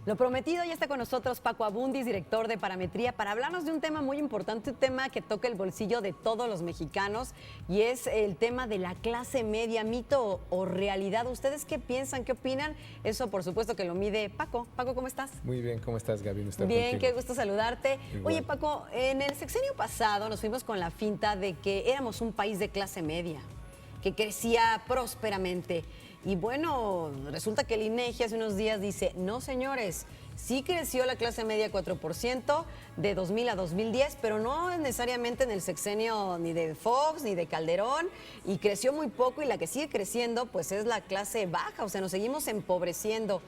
Lo prometido, ya está con nosotros Paco Abundis, director de Parametría, para hablarnos de un tema muy importante, un tema que toca el bolsillo de todos los mexicanos, y es el tema de la clase media, mito o realidad. ¿Ustedes qué piensan, qué opinan? Eso, por supuesto, que lo mide Paco. Paco, ¿cómo estás? Muy bien, ¿cómo estás, Gaby? Bien, qué gusto saludarte. Igual. Oye, Paco, en el sexenio pasado nos fuimos con la finta de que éramos un país de clase media, que crecía prósperamente. Y bueno, resulta que el INEGI hace unos días dice, no señores, sí creció la clase media 4% de 2000 a 2010, pero no necesariamente en el sexenio ni de Fox ni de Calderón, y creció muy poco, y la que sigue creciendo pues es la clase baja, o sea, nos seguimos empobreciendo.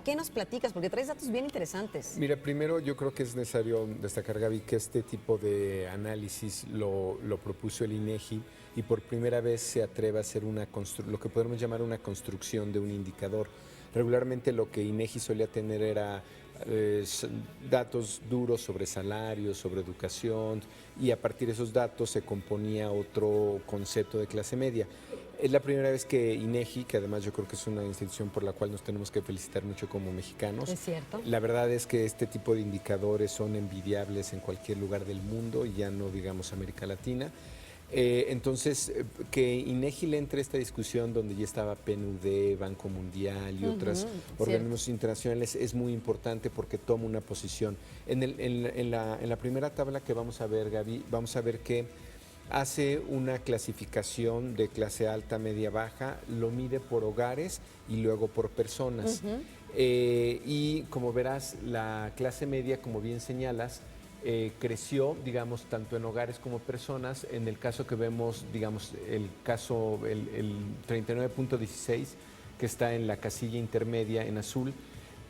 ¿Qué nos platicas? Porque traes datos bien interesantes. Mira, primero yo creo que es necesario destacar, Gaby, que este tipo de análisis lo propuso el INEGI y por primera vez se atreve a hacer lo que podemos llamar una construcción de un indicador. Regularmente lo que INEGI solía tener era datos duros sobre salarios, sobre educación, y a partir de esos datos se componía otro concepto de clase media. Es la primera vez que INEGI, que además yo creo que es una institución por la cual nos tenemos que felicitar mucho como mexicanos. Es cierto. La verdad es que este tipo de indicadores son envidiables en cualquier lugar del mundo, y ya no digamos América Latina. Entonces, que INEGI le entre a esta discusión donde ya estaba PNUD, Banco Mundial y otros organismos internacionales es muy importante porque toma una posición. En la primera tabla que vamos a ver, Gaby, vamos a ver que hace una clasificación de clase alta, media, baja, lo mide por hogares y luego por personas. Y como verás, la clase media, como bien señalas, creció, digamos, tanto en hogares como personas. En el caso que vemos, digamos, el 39.16, que está en la casilla intermedia en azul,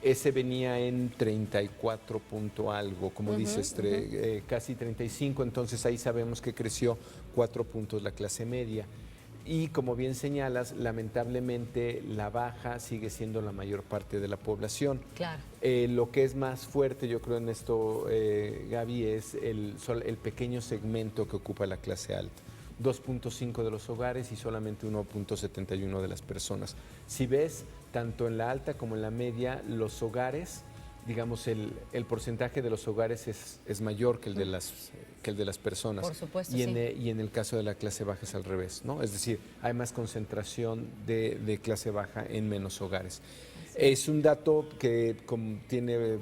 ese venía en 34 punto algo, como dices, casi 35, entonces ahí sabemos que creció 4 puntos la clase media. Y como bien señalas, lamentablemente la baja sigue siendo la mayor parte de la población. Claro. Lo que es más fuerte, yo creo, en esto, Gaby, es el pequeño segmento que ocupa la clase alta. 2.5 de los hogares y solamente 1.71 de las personas. Si ves, tanto en la alta como en la media, los hogares, digamos, el porcentaje de los hogares es mayor que el de las personas. Por supuesto, y sí. Y en el caso de la clase baja es al revés, ¿no? Es decir, hay más concentración de clase baja en menos hogares. Es un dato que tiene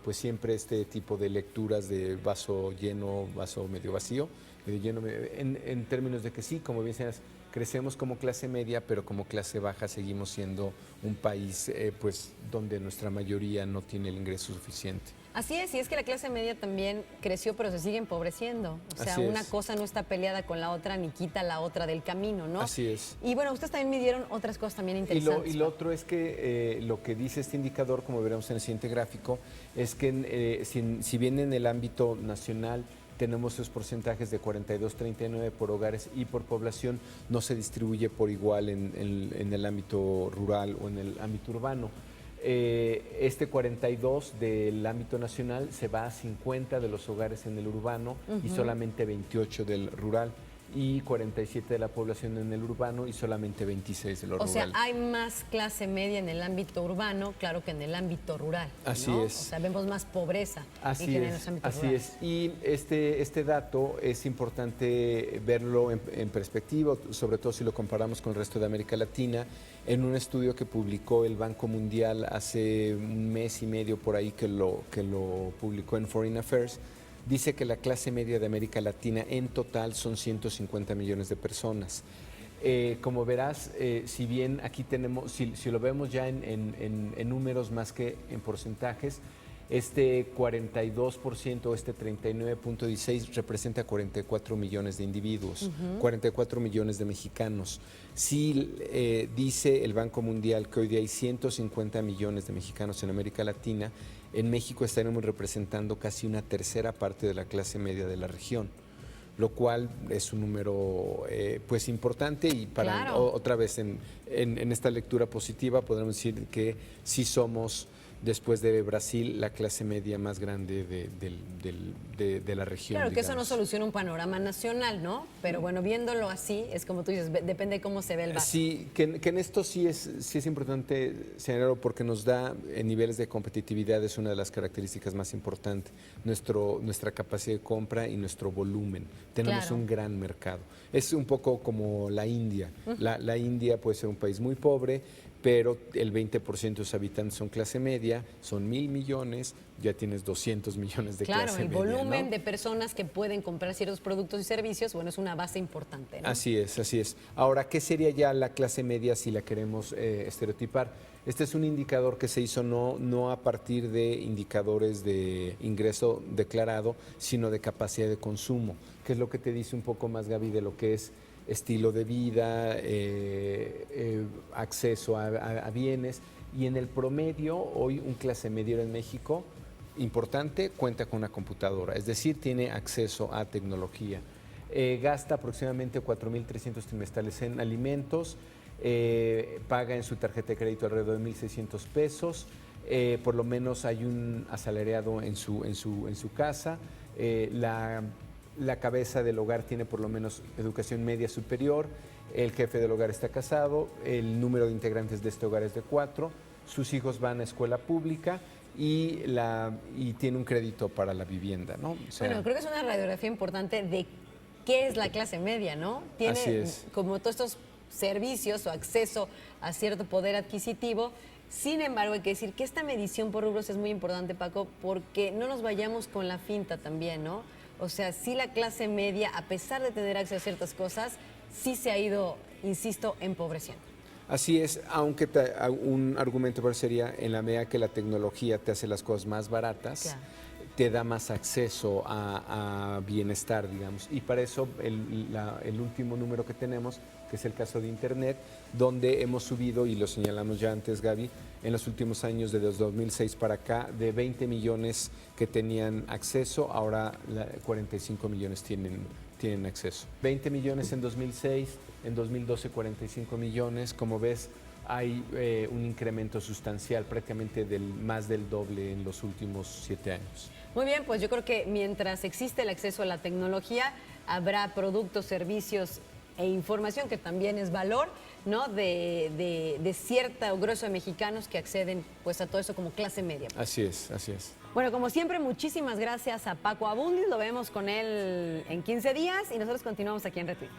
pues siempre este tipo de lecturas de vaso lleno, vaso medio vacío, en términos de que sí, como bien señalas, crecemos como clase media, pero como clase baja seguimos siendo un país pues donde nuestra mayoría no tiene el ingreso suficiente. Así es, y es que la clase media también creció, pero se sigue empobreciendo. O sea, una cosa no está peleada con la otra, ni quita la otra del camino, ¿no? Así es. Y bueno, ustedes también midieron otras cosas también interesantes. Y lo otro es que lo que dice este indicador, como veremos en el siguiente gráfico, es que si bien en el ámbito nacional tenemos esos porcentajes de 42-39 por hogares y por población, no se distribuye por igual en el ámbito rural o en el ámbito urbano. Este 42 del ámbito nacional se va a 50 de los hogares en el urbano y solamente 28 del rural, y 47 de la población en el urbano y solamente 26 de lo rural. O sea, hay más clase media en el ámbito urbano, claro, que en el ámbito rural. Así ¿no? es. O sea, vemos más pobreza Así en es, los ámbitos así rurales. es. Y este dato es importante verlo en perspectiva, sobre todo si lo comparamos con el resto de América Latina. En un estudio que publicó el Banco Mundial hace un mes y medio por ahí, que lo publicó en Foreign Affairs, dice que la clase media de América Latina en total son 150 millones de personas. Como verás, si bien aquí tenemos, si lo vemos ya en números más que en porcentajes, este 42% o este 39.16 representa 44 millones de individuos, 44 millones de mexicanos. Sí, dice el Banco Mundial que hoy día hay 150 millones de mexicanos en América Latina. En México estaremos representando casi una tercera parte de la clase media de la región, lo cual es un número pues importante, y para Claro. otra vez en esta lectura positiva podremos decir que sí somos después de Brasil, la clase media más grande de la región. Claro que eso no digamos. soluciona un panorama nacional, ¿no? Pero bueno, viéndolo así, es como tú dices, depende de cómo se ve el vaso. Sí, que en esto sí es importante señalarlo porque nos da en niveles de competitividad, es una de las características más importantes, nuestra capacidad de compra y nuestro volumen. Tenemos Claro. un gran mercado. Es un poco como la India. La India puede ser un país muy pobre, pero el 20% de sus habitantes son clase media, son 1.000 millones, ya tienes 200 millones de Claro, clase el media. volumen ¿no? de personas que pueden comprar ciertos productos y servicios, bueno, es una base importante, ¿no? Así es, así es. Ahora, ¿qué sería ya la clase media si la queremos estereotipar? Este es un indicador que se hizo no a partir de indicadores de ingreso declarado, sino de capacidad de consumo, que es lo que te dice un poco más, Gaby, de lo que es estilo de vida, acceso a bienes. Y en el promedio, hoy un clase media en México importante cuenta con una computadora, es decir, tiene acceso a tecnología. Gasta aproximadamente 4.300 trimestrales en alimentos, paga en su tarjeta de crédito alrededor de 1.600 pesos, por lo menos hay un asalariado en su casa, la cabeza del hogar tiene por lo menos educación media superior, el jefe del hogar está casado, el número de integrantes de este hogar es de 4, sus hijos van a escuela pública y tiene un crédito para la vivienda, ¿no? O sea, Bueno, creo que es una radiografía importante de qué es la clase media, ¿no? Tiene Así es. como todos estos servicios o acceso a cierto poder adquisitivo. Sin embargo, hay que decir que esta medición por rubros es muy importante, Paco, porque no nos vayamos con la finta también, ¿no? O sea, sí la clase media, a pesar de tener acceso a ciertas cosas, sí se ha ido, insisto, empobreciendo. Así es, aunque un argumento sería en la medida que la tecnología te hace las cosas más baratas, Claro. te da más acceso a bienestar, digamos. Y para eso el último número que tenemos, que es el caso de Internet, donde hemos subido, y lo señalamos ya antes, Gaby, en los últimos años, desde 2006 para acá, de 20 millones que tenían acceso, ahora 45 millones tienen acceso. 20 millones en 2006, en 2012 45 millones, como ves, hay un incremento sustancial, prácticamente más del doble en los últimos 7 años. Muy bien, pues yo creo que mientras existe el acceso a la tecnología, habrá productos, servicios e información que también es valor, ¿no? De cierto grueso de mexicanos que acceden pues a todo eso como clase media. Así es, así es. Bueno, como siempre, muchísimas gracias a Paco Abundis. Lo vemos con él en 15 días y nosotros continuamos aquí en Retweet.